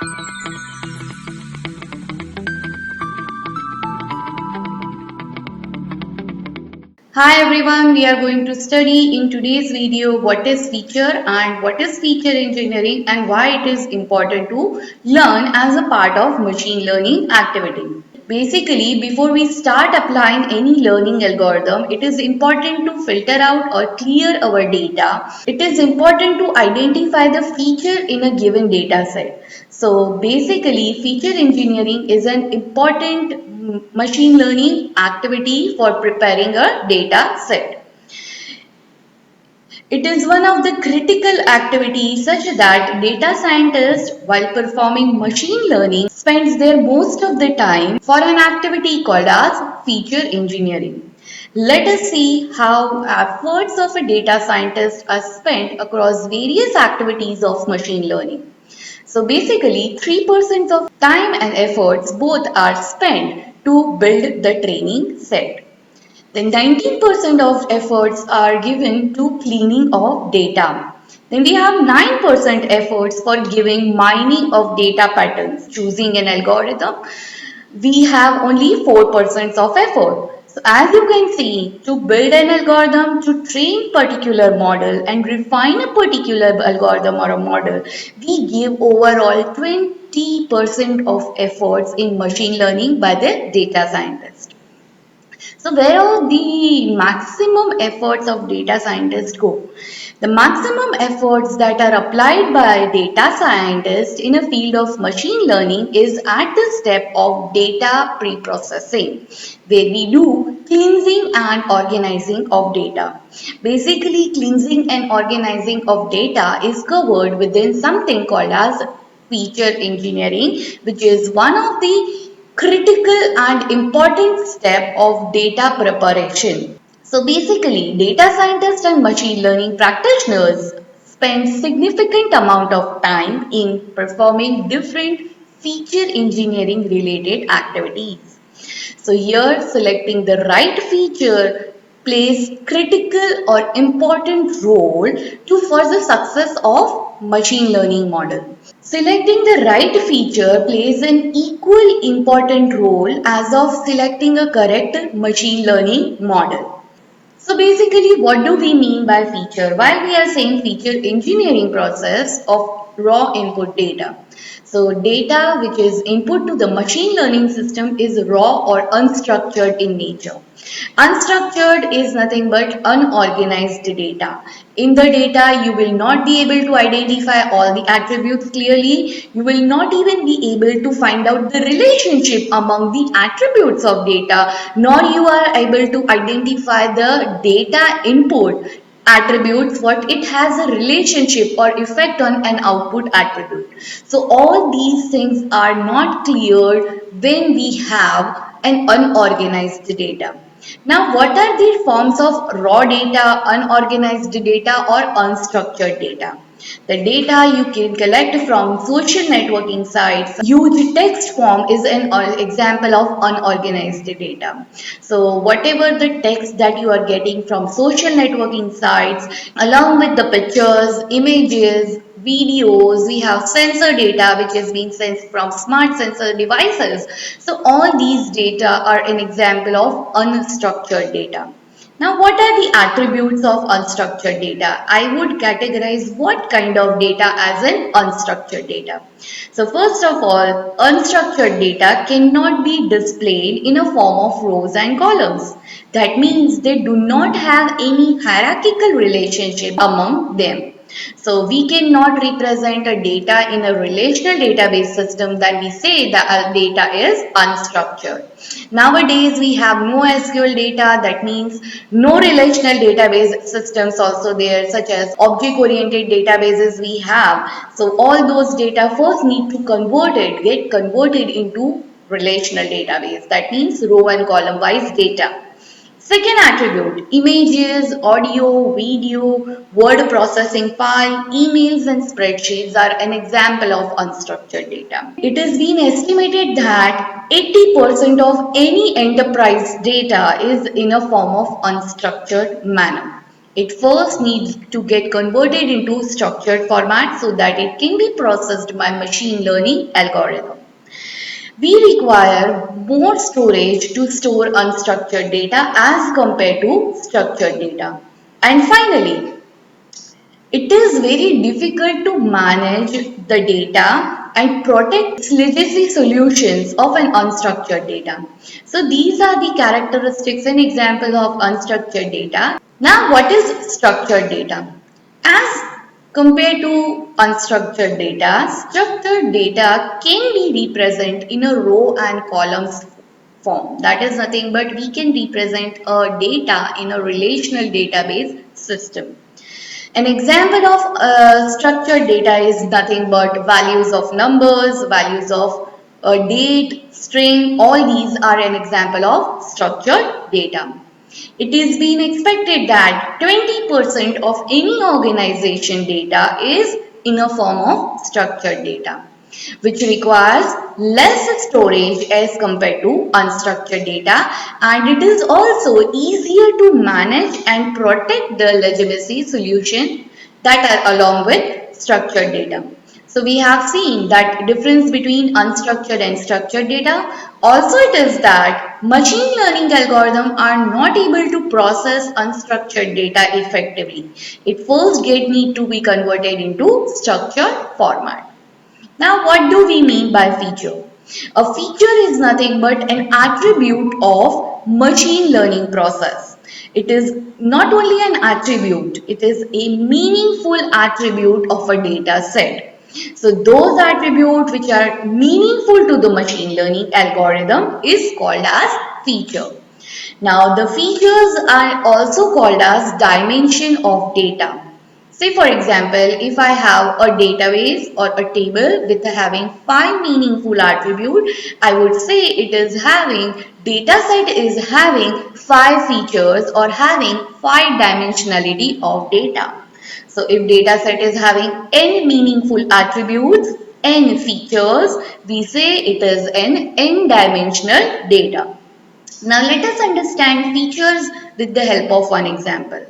Hi everyone, we are going to study in today's video what is feature and what is feature engineering and why it is important to learn as a part of machine learning activity. Basically, before we start applying any learning algorithm, it is important to filter out or clear our data. It is important to identify the feature in a given data set. So basically, feature engineering is an important machine learning activity for preparing a data set. It is one of the critical activities such that data scientists, while performing machine learning, spends their most of the time for an activity called as feature engineering. Let us see how efforts of a data scientist are spent across various activities of machine learning. So basically 3% of time and efforts both are spent to build the training set. Then 19% of efforts are given to cleaning of data. Then we have 9% efforts for giving mining of data patterns. Choosing an algorithm, we have only 4% of effort. So as you can see, to build an algorithm, to train particular model and refine a particular algorithm or a model, we give overall 20% of efforts in machine learning by the data scientist. So where are the maximum efforts of data scientists go? The maximum efforts that are applied by data scientists in a field of machine learning is at the step of data pre-processing, where we do cleansing and organizing of data. Basically, cleansing and organizing of data is covered within something called as feature engineering, which is one of the critical and important step of data preparation. So basically, data scientists and machine learning practitioners spend significant amount of time in performing different feature engineering related activities. So here selecting the right feature plays critical or important role to for the success of machine learning model. Selecting the right feature plays an equal important role as of selecting a correct machine learning model. So basically, what do we mean by feature? While we are saying feature engineering process of raw input data. So data which is input to the machine learning system is raw or unstructured in nature. Unstructured is nothing but unorganized data. In the data, you will not be able to identify all the attributes clearly. You will not even be able to find out the relationship among the attributes of data, nor you are able to identify the data input attributes, what it has a relationship or effect on an output attribute. So all these things are not cleared when we have an unorganized data. Now, what are the forms of raw data, unorganized data, or unstructured data? The data you can collect from social networking sites. Huge text form is an example of unorganized data. So, whatever the text that you are getting from social networking sites, along with the pictures, images, videos, we have sensor data which is being sensed from smart sensor devices. So all these data are an example of unstructured data. Now, what are the attributes of unstructured data? I would categorize what kind of data as an unstructured data. So first of all, unstructured data cannot be displayed in a form of rows and columns. That means they do not have any hierarchical relationship among them. So we cannot represent a data in a relational database system, that we say that data is unstructured. Nowadays we have no SQL data, that means no relational database systems also there, such as object oriented databases we have. So all those data first need to get converted into relational database, that means row and column wise data. Second attribute, images, audio, video, word processing file, emails and spreadsheets are an example of unstructured data. It has been estimated that 80% of any enterprise data is in a form of unstructured manner. It first needs to get converted into structured format so that it can be processed by machine learning algorithm. We require more storage to store unstructured data as compared to structured data. And finally, it is very difficult to manage the data and protect its legacy solutions of an unstructured data. So these are the characteristics and examples of unstructured data. Now what is structured data? As compared to unstructured data, structured data can be represented in a row and columns form. That is nothing but we can represent a data in a relational database system. An example of structured data is nothing but values of numbers, values of a date, string, all these are an example of structured data. It is being expected that 20% of any organization data is in a form of structured data, which requires less storage as compared to unstructured data, and it is also easier to manage and protect the legitimacy solution that are along with structured data. So we have seen that difference between unstructured and structured data. Also it is that machine learning algorithms are not able to process unstructured data effectively. It first need to be converted into structured format. Now, what do we mean by feature? A feature is nothing but an attribute of machine learning process. It is not only an attribute, it is a meaningful attribute of a data set. So those attributes which are meaningful to the machine learning algorithm is called as feature. Now the features are also called as dimension of data. Say for example, if I have a database or a table with having 5 meaningful attributes, I would say it is having, dataset is having 5 features or having 5 dimensionality of data. So if dataset is having n meaningful attributes, n features, we say it is an n dimensional data. Now let us understand features with the help of one example.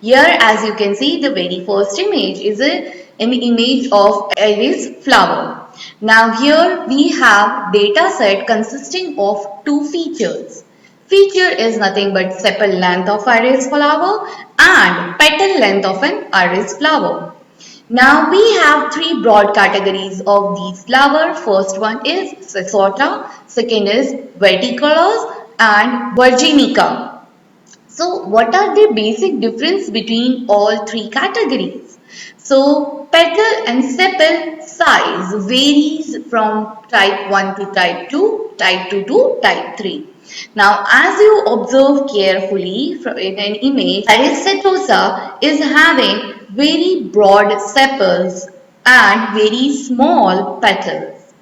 Here as you can see, the very first image is an image of iris flower. Now here we have data set consisting of two features. Feature is nothing but sepal length of iris flower and petal length of an iris flower. Now we have three broad categories of these flowers. First one is Sesota, second is Verticolous and Virginica. So what are the basic difference between all three categories? So petal and sepal size varies from type 1 to type 2, type 2 to type 3. Now as you observe carefully in an image, Iris setosa is having very broad sepals and very small petals.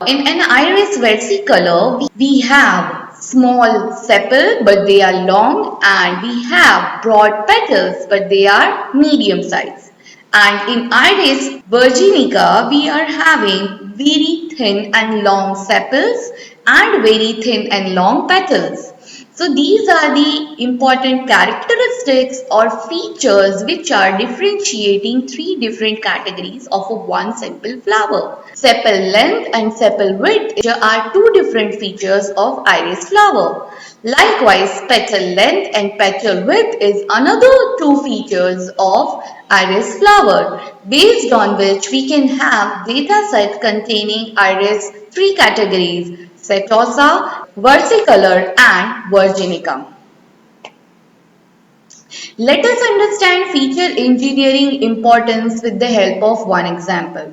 In an iris versicolor, we have small sepal but they are long, and we have broad petals but they are medium size. And in iris virginica, we are having very thin and long sepals and very thin and long petals. So these are the important characteristics or features which are differentiating three different categories of a one simple flower. Sepal length and sepal width are two different features of iris flower. Likewise, petal length and petal width is another two features of iris flower, based on which we can have data set containing iris three categories: setosa, versicolor and virginica. Let us understand feature engineering importance with the help of one example.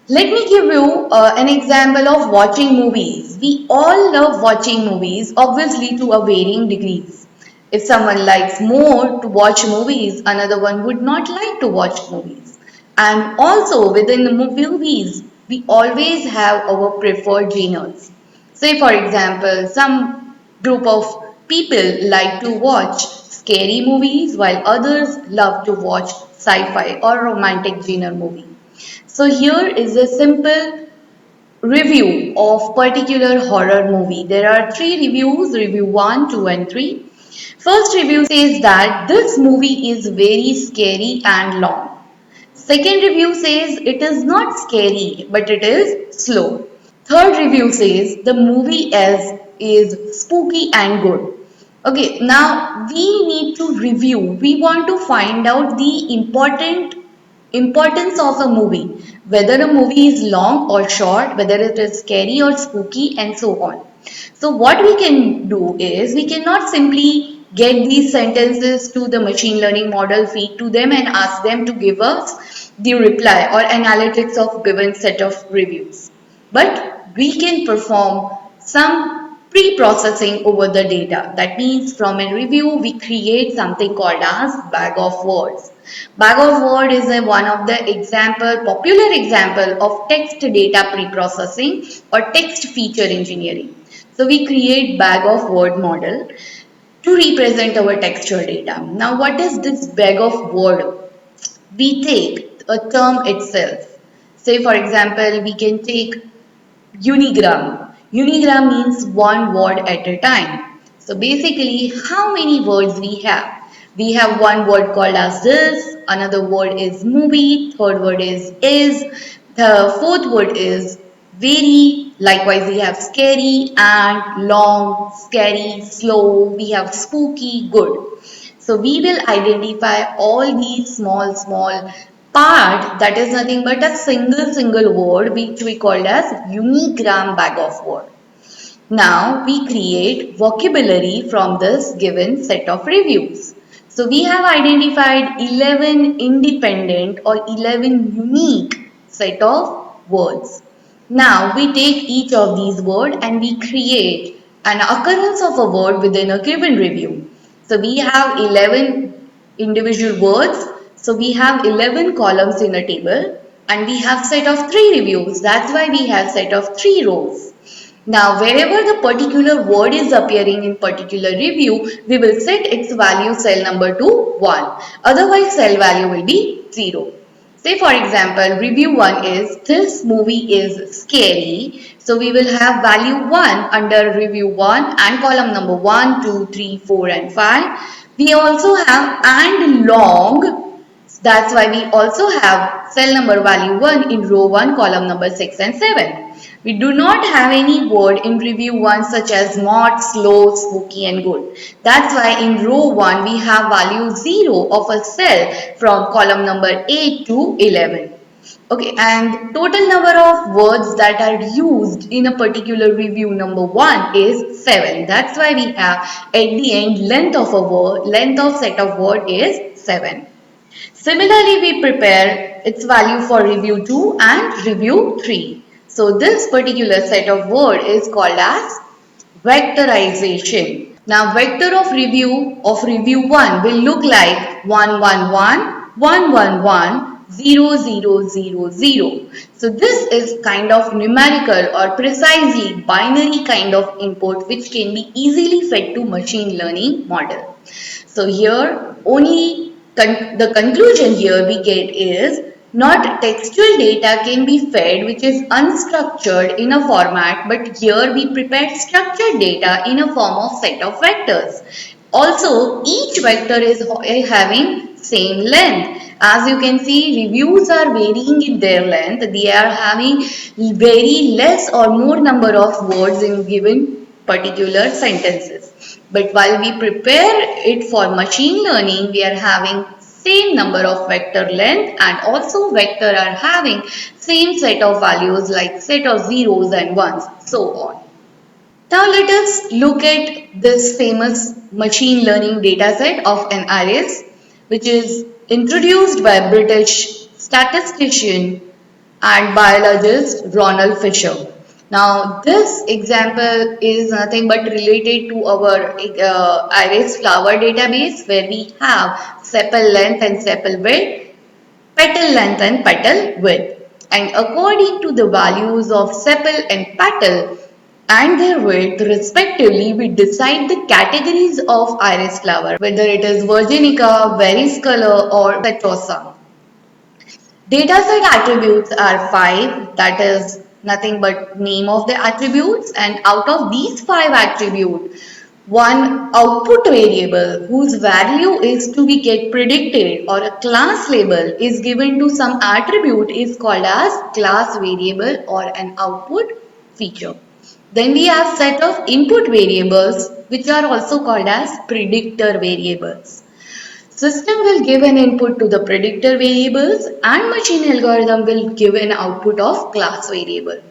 Let me give you an example of watching movies. We all love watching movies, obviously to a varying degrees. If someone likes more to watch movies, another one would not like to watch movies. And also within the movies, we always have our preferred genres. Say for example, some group of people like to watch scary movies while others love to watch sci-fi or romantic genre movie. So here is a simple review of particular horror movie. There are three reviews, review 1, 2 and 3. First review says that this movie is very scary and long. Second review says it is not scary but it is slow. Third review says the movie is spooky and good. Okay, now we need to review. We want to find out the importance of a movie, whether a movie is long or short, whether it is scary or spooky, and so on. So what we can do is we cannot simply get these sentences to the machine learning model, feed to them and ask them to give us the reply or analytics of given set of reviews. But we can perform some pre-processing over the data. That means from a review, we create something called as bag of words. Bag of word is one of the popular example of text data pre-processing or text feature engineering. So we create bag of word model to represent our textual data. Now what is this bag of word? We take a term itself. Say for example, we can take unigram. Unigram means one word at a time. So basically, how many words we have? We have one word called as this, another word is movie, third word is, the fourth word is very, likewise we have scary and long, scary, slow, we have spooky, good. So we will identify all these small part that is nothing but a single word which we call as unigram bag of word. Now we create vocabulary from this given set of reviews. So we have identified 11 independent or 11 unique set of words. Now we take each of these words and we create an occurrence of a word within a given review. So we have 11 individual words. So we have 11 columns in a table and we have set of 3 reviews. That's why we have set of 3 rows. Now, wherever the particular word is appearing in particular review, we will set its value cell number to 1. Otherwise, cell value will be 0. Say for example, review 1 is this movie is scary. So we will have value 1 under review 1 and column number 1, 2, 3, 4 and 5. We also have and long. That's why we also have cell number value 1 in row 1, column number 6 and 7. We do not have any word in review 1 such as not, slow, spooky and good. That's why in row 1 we have value 0 of a cell from column number 8 to 11. Okay, and total number of words that are used in a particular review number 1 is 7. That's why we have at the end length of a word, length of set of word is 7. Similarly, we prepare its value for review 2 and review 3. So this particular set of word is called as vectorization. Now vector of review 1 will look like 111, 111, 0000. So this is kind of numerical or precisely binary kind of input which can be easily fed to machine learning model. So here only the conclusion here we get is not textual data can be fed which is unstructured in a format, but here we prepared structured data in a form of set of vectors. Also, each vector is having same length. As you can see, reviews are varying in their length. They are having very less or more number of words in given particular sentences. But while we prepare it for machine learning, we are having same number of vector length and also vector are having same set of values like set of zeros and ones, so on. Now let us look at this famous machine learning dataset of an ARIES, which is introduced by British statistician and biologist Ronald Fisher. Now this example is nothing but related to our iris flower database where we have sepal length and sepal width, petal length and petal width. And according to the values of sepal and petal and their width respectively, we decide the categories of iris flower, whether it is virginica, varicella or setosa. Dataset attributes are 5, that is nothing but name of the attributes, and out of these 5 attributes, One output variable whose value is to be get predicted or a class label is given to some attribute is called as class variable or an output feature. Then we have set of input variables which are also called as predictor variables. System will give an input to the predictor variables and machine algorithm will give an output of class variable.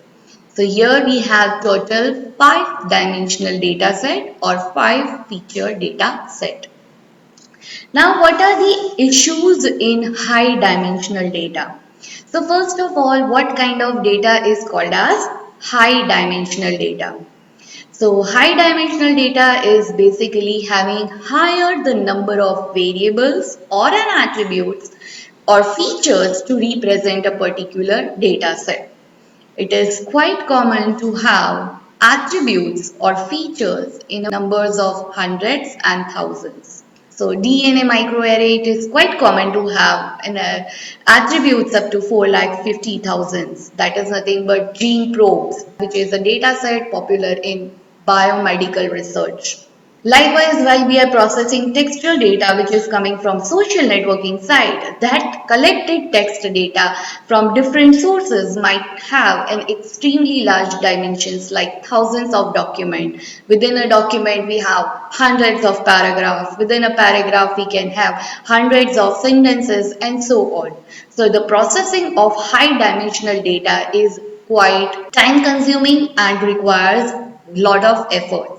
So here we have total 5 dimensional data set or 5 feature data set. Now what are the issues in high dimensional data? So first of all, what kind of data is called as high dimensional data? So high dimensional data is basically having higher the number of variables or an attributes or features to represent a particular data set. It is quite common to have attributes or features in numbers of hundreds and thousands. So DNA microarray, it is quite common to have attributes up to 4,50,000. That is nothing but gene probes, which is a data set popular in biomedical research. Likewise, while we are processing textual data which is coming from social networking site, that collected text data from different sources might have an extremely large dimensions like thousands of documents. Within a document we have hundreds of paragraphs. Within a paragraph we can have hundreds of sentences and so on. So the processing of high dimensional data is quite time consuming and requires lot of effort.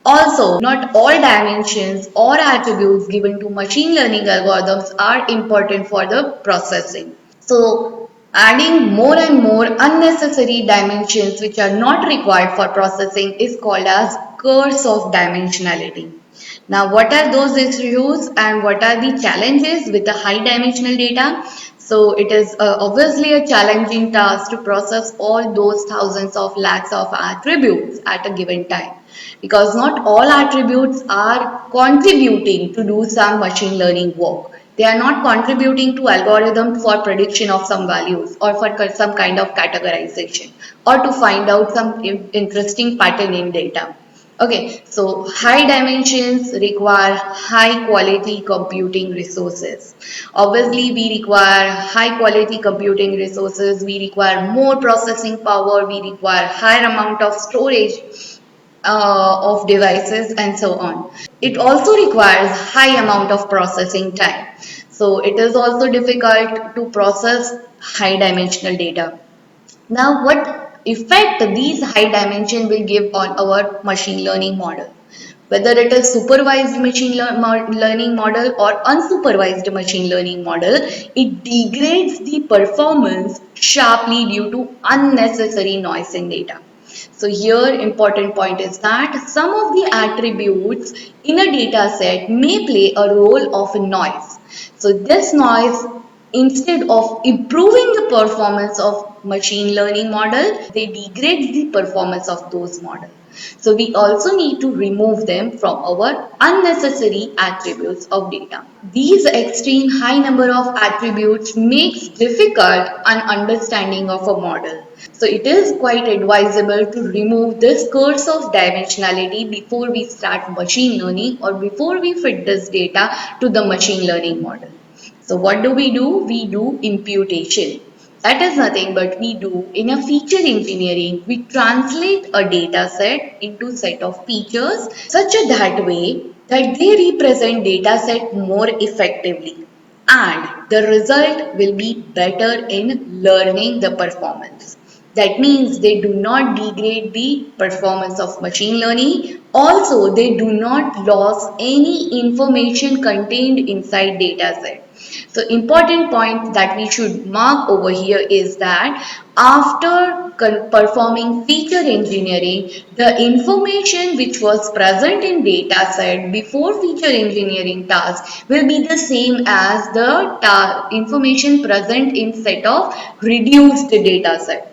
Also, not all dimensions or attributes given to machine learning algorithms are important for the processing. So, adding more and more unnecessary dimensions which are not required for processing is called as curse of dimensionality. Now, what are those issues and what are the challenges with the high dimensional data? So, it is obviously a challenging task to process all those thousands of lakhs of attributes at a given time because not all attributes are contributing to do some machine learning work. They are not contributing to algorithm for prediction of some values or for some kind of categorization or to find out some interesting pattern in data. Okay, so high dimensions require high quality computing resources. Obviously, we require high quality computing resources, we require more processing power, we require higher amount of storage of devices and so on. It also requires high amount of processing time. So it is also difficult to process high dimensional data. Now what effect these high dimension will give on our machine learning model? Whether it is supervised machine learning model or unsupervised machine learning model, it degrades the performance sharply due to unnecessary noise in data. So here important point is that some of the attributes in a data set may play a role of noise. So this noise, instead of improving the performance of machine learning model, they degrade the performance of those models. So we also need to remove them from our unnecessary attributes of data. These extreme high number of attributes makes difficult an understanding of a model. So it is quite advisable to remove this curse of dimensionality before we start machine learning or before we fit this data to the machine learning model. So what do? We do imputation. That is nothing but we do in a feature engineering, we translate a data set into set of features such a that way that they represent data set more effectively and the result will be better in learning the performance. That means they do not degrade the performance of machine learning. Also, they do not lose any information contained inside dataset. So important point that we should mark over here is that after performing feature engineering, the information which was present in dataset before feature engineering task will be the same as the information present in set of reduced dataset.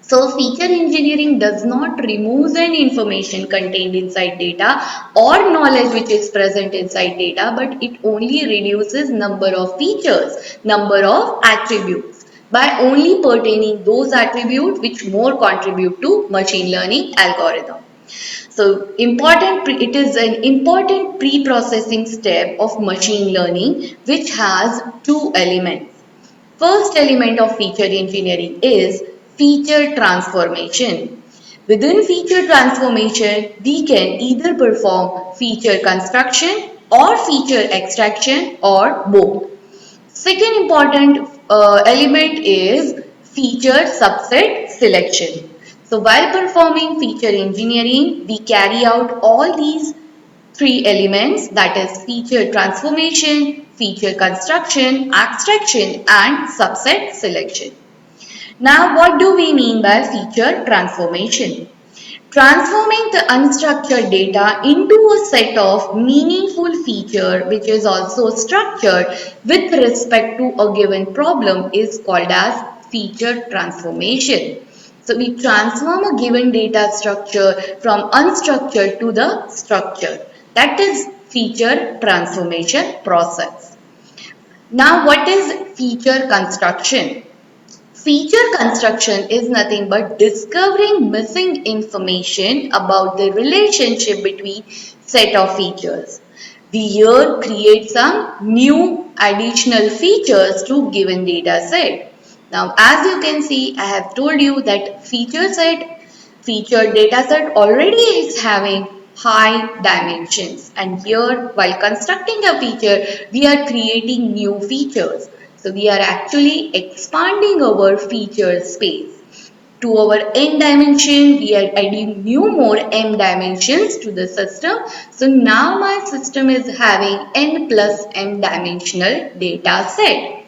So feature engineering does not remove any information contained inside data or knowledge which is present inside data, but it only reduces number of features, number of attributes by only pertaining those attributes which more contribute to machine learning algorithm. So it is an important pre-processing step of machine learning which has two elements. First element of feature engineering is feature transformation. Within feature transformation, we can either perform feature construction or feature extraction or both. Second important element is feature subset selection. So while performing feature engineering, we carry out all these three elements, that is feature transformation, feature construction, abstraction and subset selection. Now what do we mean by feature transformation? Transforming the unstructured data into a set of meaningful feature which is also structured with respect to a given problem is called as feature transformation. So we transform a given data structure from unstructured to the structured. That is feature transformation process. Now what is feature construction? Feature construction is nothing but discovering missing information about the relationship between set of features. We here create some new additional features to given data set. Now as you can see, I have told you that feature data set already is having high dimensions, and here while constructing a feature we are creating new features. So we are actually expanding our feature space. To our n dimension, we are adding new more m dimensions to the system. So now my system is having n plus m dimensional data set.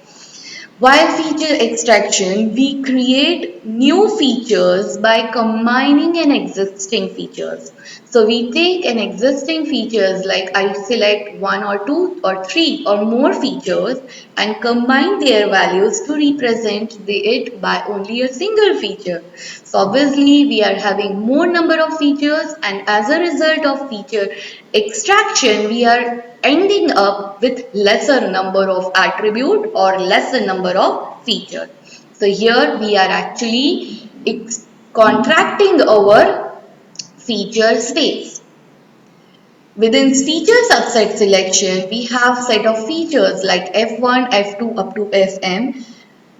While feature extraction, we create new features by combining an existing features. So we take an existing features, like I select one or two or three or more features and combine their values to represent it by only a single feature. So obviously we are having more number of features, and as a result of feature extraction we are ending up with lesser number of attribute or lesser number of feature. So here we are actually contracting our feature space. Within feature subset selection, we have set of features like F1, F2 up to Fm,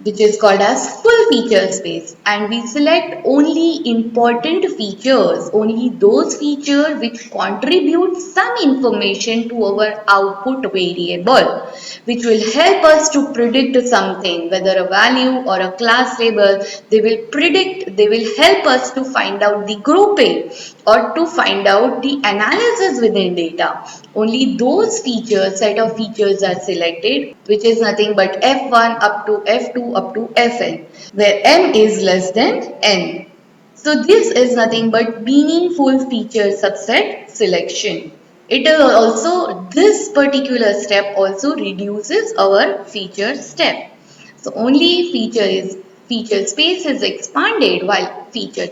which is called as full feature space, and we select only important features, only those features which contribute some information to our output variable, which will help us to predict something, whether a value or a class label. They will help us to find out the grouping or to find out the analysis within data. Only those set of features are selected, which is nothing but F1 up to F2 up to Fn, where m is less than n. So this is nothing but meaningful feature subset selection. It is also, this particular step also reduces our feature step. So only feature space is expanded while feature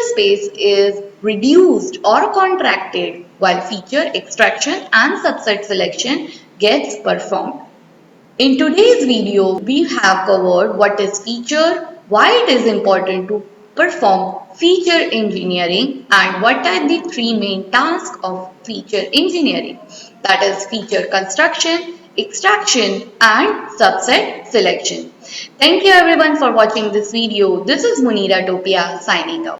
space is reduced or contracted while feature extraction and subset selection gets performed. In today's video, we have covered what is feature, why it is important to perform feature engineering, and what are the three main tasks of feature engineering, that is feature construction, extraction and subset selection. Thank you everyone for watching this video. This is Munira Topia signing out.